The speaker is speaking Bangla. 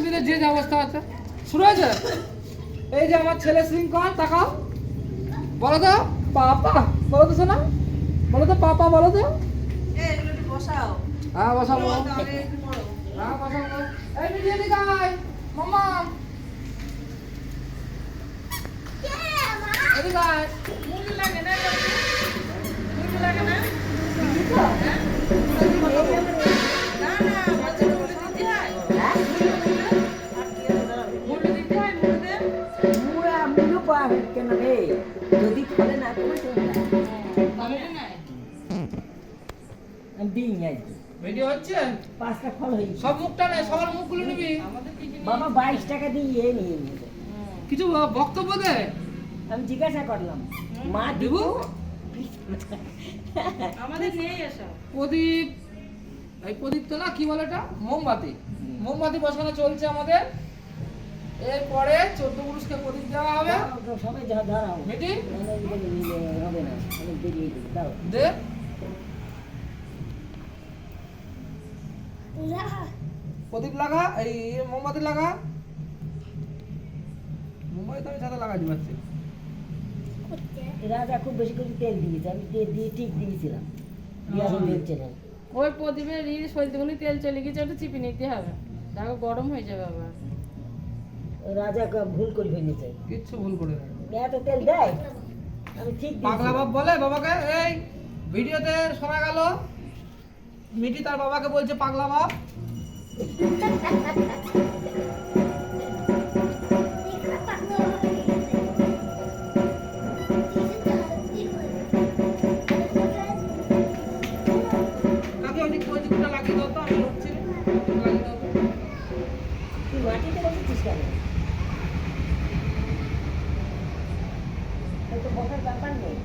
দিলে যে অবস্থা আছে শুরু হয়েছে। এই যে আমার ছেলে শৃঙ্খল, তাকাও, বলো তো পাপা, বলো তো শোনা, বলো তো পাপা, বলো তো। হ্যাঁ বসাবো, হ্যাঁ বসাবো। এই মিডিয়া দিকে আয় মামা, এদিকে আয়। যদি ফলে না করে আমি দিই নাই, ভিডিও হচ্ছে, 5টা ফল হয়েছে। সব মুখটা নেই, সবার মুখগুলো নিবি। বাবা 22 টাকা দিয়ে নিয়ে নিল। কিছু বক্তব্য দে। আমি জিজ্ঞাসা করলাম মা দিব দেবু আমাদের নেই এসব। প্রদীপ, এই প্রদীপ তো না, কি বলে এটা, মোমবাতি, মোমবাতি বসানো চলছে আমাদের। এরপরে 14 পুরুষকে প্রদীপ দেওয়া হবে। সবাই যা ধরাও মিটি হবে না, অনেক দেরি হয়ে যাবে। দাও দে, প্রদীপ লাগা, এই মোমবাতি লাগা। মোমবাতি তো আমি সাথে লাগাই দিচ্ছি। রাজা খুব বেশি করে তেল দিয়েছে, আমি তেল দিয়ে ঠিক দিয়েছিলাম, দিয়ে এখন দেখছে না। ওই প্রদীপের সলতেগুলি তেল চলে গেছে, ওটা চিপে নিতে হবে, দেখো গরম হয়ে যাবে আবার। রাজা ভুল করে ফেলেছে, কিচ্ছু ভুল করে নাই। এত তেল দেয়, আমি ঠিক পাগলা বাপ বলে বাবাকে, এই ভিডিওতে শোনা গেল মিটি তার বাবাকে বলছে পাগলা বাপ। কাকে ওই দিকটা লাগিয়ে দাও তো, আমি ঢুকছি, লাগিয়ে দাও তো। তুই মাটিতে রেখেছিস কেন? তো বসার ব্যাপার নেই।